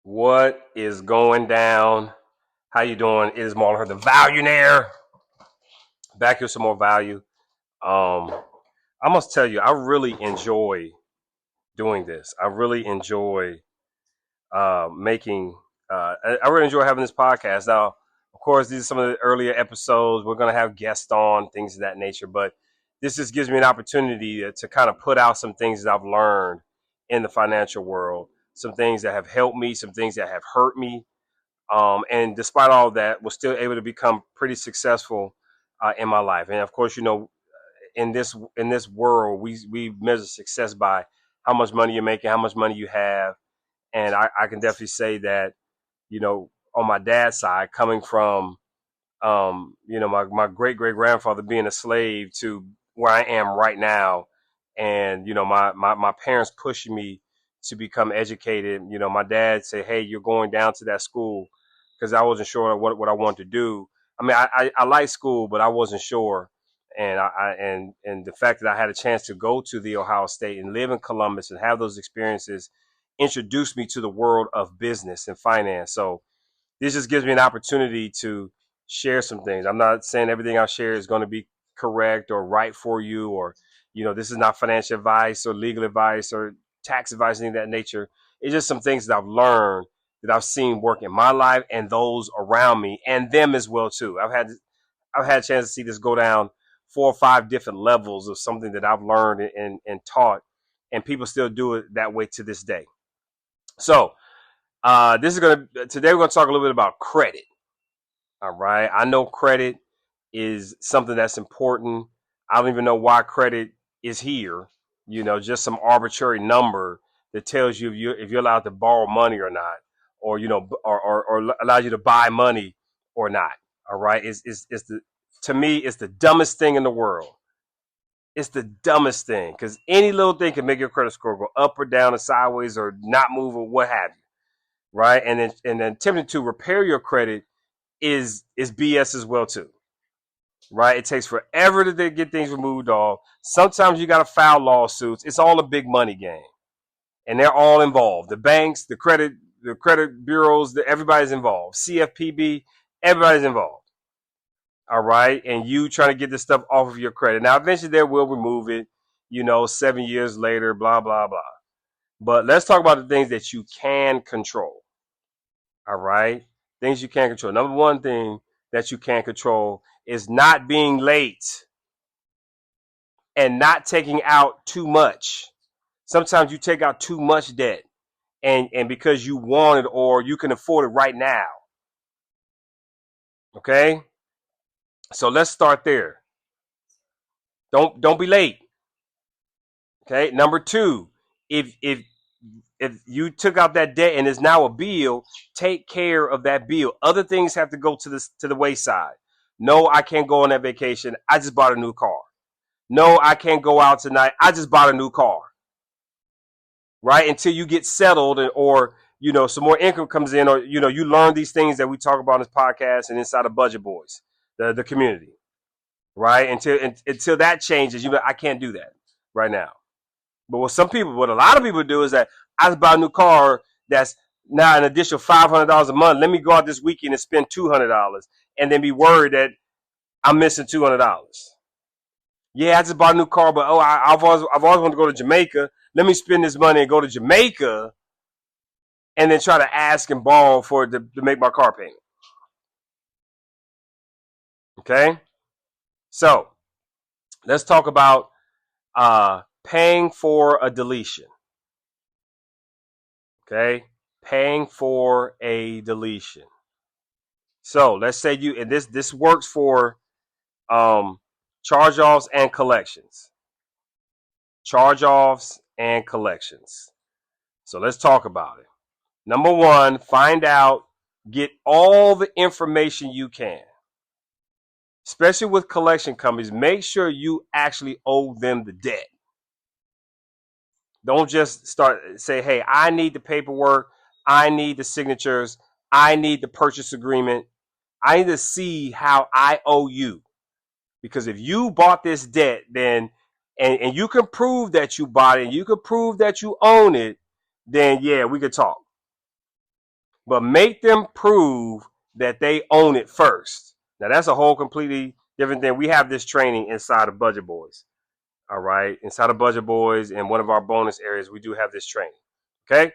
What is going down? How you doing? It is Marlon, Hurd, the Valiionaire. Back here with some more value. Um, I must tell you, I really enjoy doing this. I really enjoy making. I really enjoy having this podcast. Now, of course, these are some of the earlier episodes. We're going to have guests on, things of that nature. But this just gives me an opportunity to kind of put out some things that I've learned in the financial world, some things that have helped me, some things that have hurt me. And despite all that, was still able to become pretty successful in my life. And of course, in this world, we measure success by how much money you're making, how much money you have, and I can definitely say that on my dad's side, coming from my great great grandfather being a slave to where I am right now, and my parents pushing me to become educated. My dad said, "Hey, you're going down to that school," because I wasn't sure what I wanted to do. I mean, I like school, but I wasn't sure. And the fact that I had a chance to go to the Ohio State and live in Columbus and have those experiences introduced me to the world of business and finance. So this just gives me an opportunity to share some things. I'm not saying everything I share is going to be correct or right for you, or this is not financial advice or legal advice or tax advice, anything of that nature. It's just some things that I've learned, that I've seen work in my life and those around me and them as well too. I've had a chance to see this go down 4 or 5 different levels of something that I've learned and taught, and people still do it that way to this day. So today we're gonna talk a little bit about credit. All right. I know credit is something that's important. I don't even know why credit is here. Just some arbitrary number that tells you if you're allowed to borrow money or not, or or allows you to buy money or not. All right. It's the To me, it's the dumbest thing in the world. It's the dumbest thing, because any little thing can make your credit score go up or down or sideways or not move or what have you. Right. And then attempting to repair your credit is BS as well too, right? It takes forever to get things removed off. Sometimes you got to file lawsuits. It's all a big money game, and they're all involved. The banks, the credit bureaus, everybody's involved. CFPB, everybody's involved. All right, and you trying to get this stuff off of your credit. Now, eventually they will remove it. 7 years later, blah blah blah. But let's talk about the things that you can control. All right. Things you can't control. Number one thing that you can't control is not being late and not taking out too much. Sometimes you take out too much debt, and because you want it or you can afford it right now. Okay? So let's start there. Don't be late. Okay? Number two, if you took out that debt and is now a bill, take care of that bill. Other things have to go to the wayside. No, I can't go on that vacation. I just bought a new car. No, I can't go out tonight. I just bought a new car. Right? Until you get settled, or some more income comes in, or you learn these things that we talk about on this podcast and inside of Budget Boys, the community. Right? Until that changes, I can't do that right now. But what a lot of people do is that I just bought a new car that's now an additional $500 a month. Let me go out this weekend and spend $200, and then be worried that I'm missing $200. Yeah, I just bought a new car, but I've always wanted to go to Jamaica. Let me spend this money and go to Jamaica, and then try to ask and borrow for it to make my car payment. Okay, so let's talk about paying for a deletion. Okay, paying for a deletion. So let's say and this works for charge-offs and collections. Charge-offs and collections. So let's talk about it. Number one, get all the information you can. Especially with collection companies, make sure you actually owe them the debt. Don't just say, hey, I need the paperwork. I need the signatures. I need the purchase agreement. I need to see how I owe you. Because if you bought this debt, then and you can prove that you bought it, and you can prove that you own it, then yeah, we could talk. but make them prove that they own it first. Now that's a whole completely different thing. We have this training inside of Budget Boys. All right, inside of Budget Boys, in one of our bonus areas, we do have this training. Okay,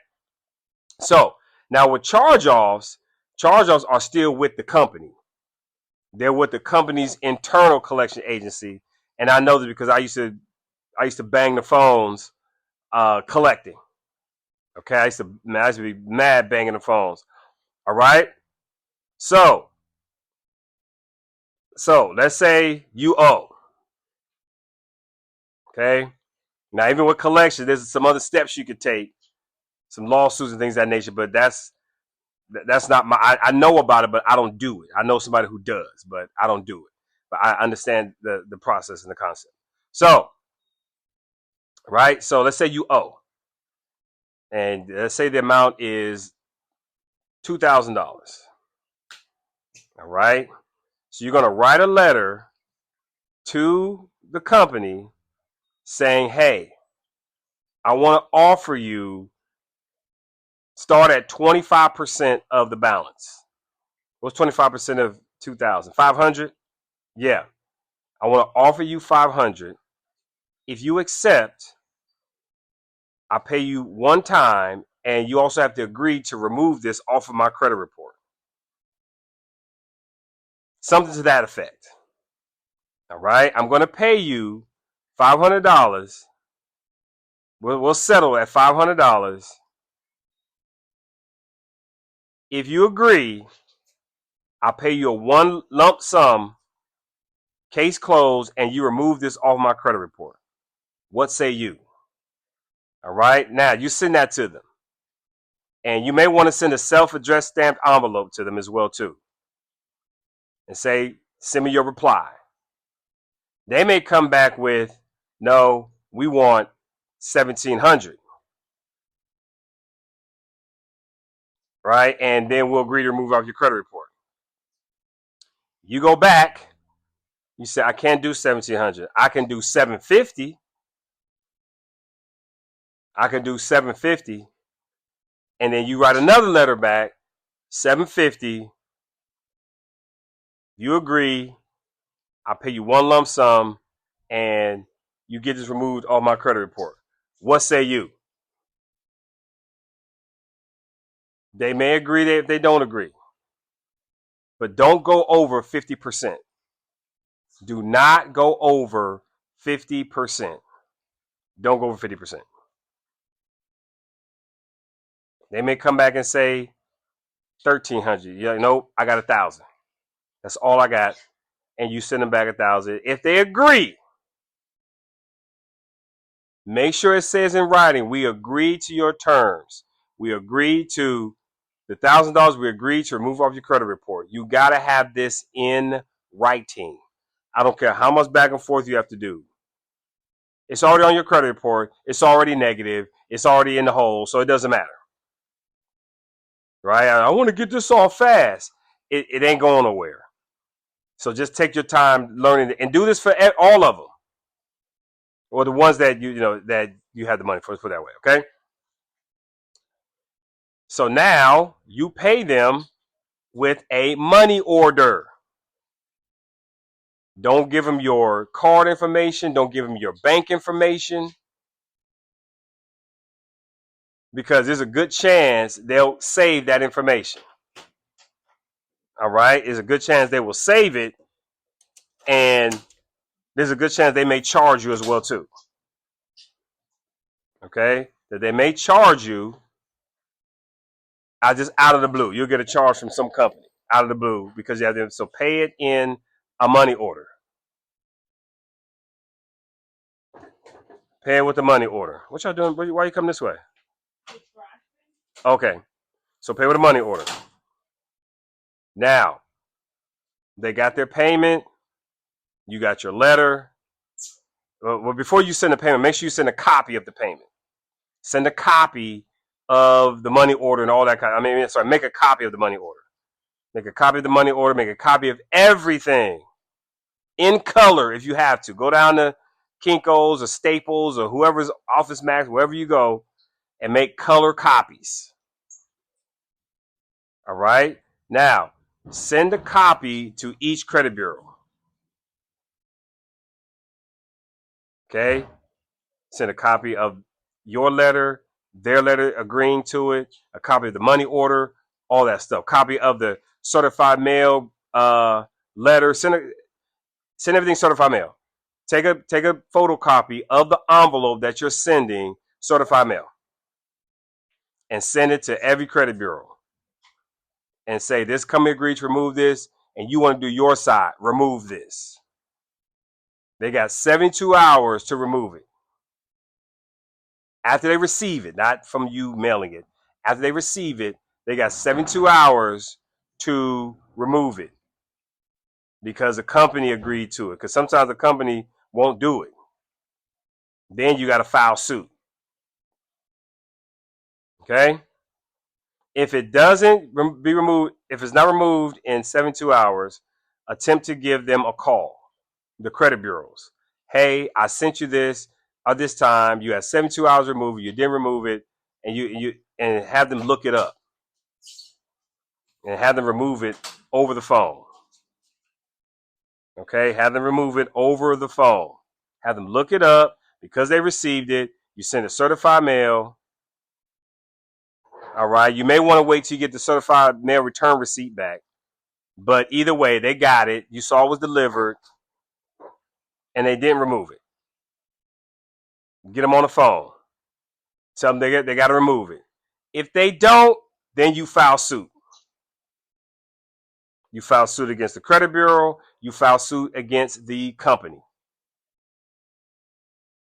so now with charge-offs are still with the company. They're with the company's internal collection agency, and I know this because I used to bang the phones collecting. Okay, I used to be mad banging the phones. All right, so let's say you owe. Okay, now even with collection, there's some other steps you could take, some lawsuits and things of that nature, but that's not I know about it, but I don't do it. I know somebody who does, but I don't do it. But I understand the process and the concept. So, right? So let's say you owe. And let's say the amount is $2,000. All right? So you're going to write a letter to the company saying, hey, I want to offer you, start at 25% of the balance. What's 25% of 2,000? 500? Yeah. I want to offer you 500. If you accept, I pay you one time, and you also have to agree to remove this off of my credit report. Something to that effect. All right? I'm going to pay you $500. We'll settle at $500. If you agree, I'll pay you a one lump sum, case closed, and you remove this off my credit report. What say you? All right? Now, you send that to them. And you may want to send a self-addressed stamped envelope to them as well, too. And say, send me your reply. They may come back with, no, we want $1,700. Right? And then we'll agree to remove off your credit report. You go back, you say, I can't do $1,700. I can do $750. I can do $750. And then you write another letter back, $750. You agree, I'll pay you one lump sum, and you get this removed off my credit report. What say you? They may agree if they don't agree. But don't go over 50%. Do not go over 50%. Don't go over 50%. They may come back and say $1,300. You're like, nope, I got 1,000. That's all I got. And you send them back 1,000. If they agree, make sure it says in writing, we agree to your terms. We agree to the $1,000. We agree to remove off your credit report. You got to have this in writing. I don't care how much back and forth you have to do. It's already on your credit report. It's already negative. It's already in the hole, so it doesn't matter. Right? I want to get this off fast. It ain't going nowhere. So just take your time learning and do this for all of them, or the ones that that you have the money for. Let's put it that way, okay? So now you pay them with a money order. Don't give them your card information. Don't give them your bank information, because there's a good chance they'll save that information. All right? There's a good chance they will save it, and there's a good chance they may charge you as well too. Okay? That they may charge you just out of the blue. You'll get a charge from some company out of the blue because you have them. So pay it in a money order. Pay it with a money order. What y'all doing? Why you come this way? Okay. So pay with a money order. Now, they got their payment. You got your letter. Well, before you send the payment, make sure you send a copy of the payment. Send a copy of the money order and all that kind of, make a copy of the money order. Make a copy of the money order. Make a copy of everything in color if you have to. Go down to Kinko's or Staples or whoever's Office Max, wherever you go, and make color copies. All right. Now, send a copy to each credit bureau. Okay. Send a copy of your letter, their letter agreeing to it, a copy of the money order, all that stuff. Copy of the certified mail letter. Send everything certified mail. Take a photocopy of the envelope that you're sending certified mail and send it to every credit bureau and say, this company agreed to remove this, and you want to do your side, remove this. They got 72 hours to remove it. After they receive it, not from you mailing it. After they receive it, they got 72 hours to remove it because the company agreed to it. Because sometimes the company won't do it. Then you got to file suit. Okay? If it doesn't be removed, if it's not removed in 72 hours, attempt to give them a call, the credit bureaus. Hey, I sent you this at this time. You had 72 hours to remove it. You didn't remove it, and have them look it up and have them remove it over the phone. Okay, have them remove it over the phone. Have them look it up because they received it. You send a certified mail. All right, you may want to wait till you get the certified mail return receipt back. But either way, they got it. You saw it was delivered, and they didn't remove it. Get them on the phone. Tell them they got to remove it. If they don't, then you file suit. You file suit against the credit bureau. You file suit against the company.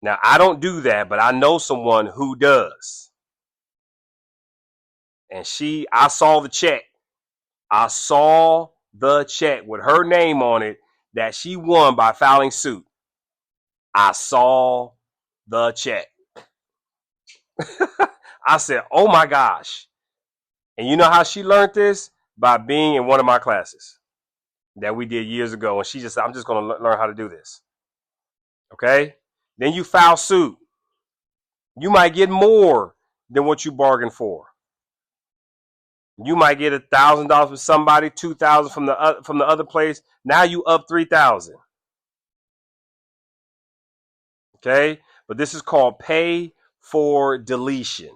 Now, I don't do that, but I know someone who does. And I saw the check. I saw the check with her name on it that she won by filing suit. I saw the check. I said, oh my gosh. And you know how she learned this? By being in one of my classes that we did years ago. And she just said, I'm just going to learn how to do this. Okay? Then you file suit. You might get more than what you bargained for. You might get $1,000 from somebody, $2,000 from the other place. Now you up $3,000. Okay? But this is called pay for deletion.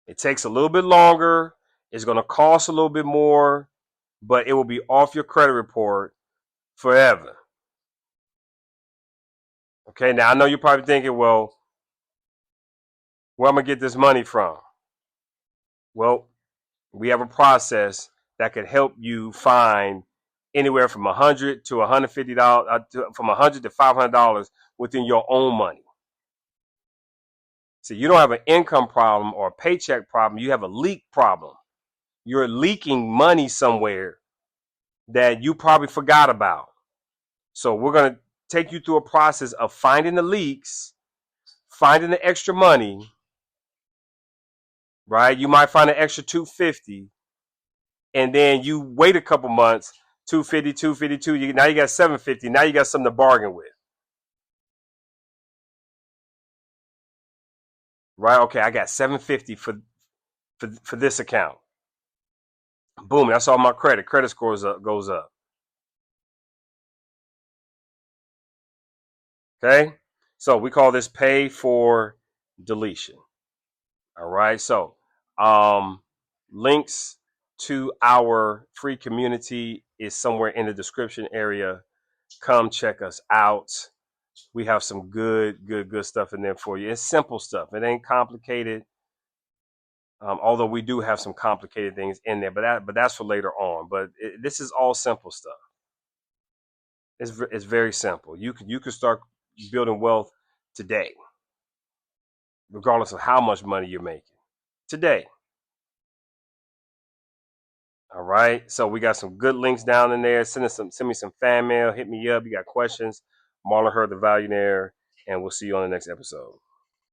It takes a little bit longer. It's going to cost a little bit more, but it will be off your credit report forever. Okay, now I know you're probably thinking, well, where am I going to get this money from? Well, we have a process that could help you find anywhere from $100 to $150, from $100 to $500 within your own money. So you don't have an income problem or a paycheck problem. You have a leak problem. You're leaking money somewhere that you probably forgot about. So we're going to take you through a process of finding the leaks, finding the extra money, right? You might find an extra $250, and then you wait a couple months, $250, $252. Now you got $750. Now you got something to bargain with. Right? Okay, I got $750 for this account. Boom, that's all my credit. Credit score goes up. Okay? So we call this pay for deletion. All right? So links to our free community is somewhere in the description area. Come check us out. We have some good stuff in there for you. It's simple stuff. It ain't complicated. Although we do have some complicated things in there, but that's for later on. But this is all simple stuff. It's very simple. You could start building wealth today, regardless of how much money you're making today. All right. So we got some good links down in there. Send me some fan mail. Hit me up. You got questions? Marlon Hurd, the Valiionaire, and we'll see you on the next episode.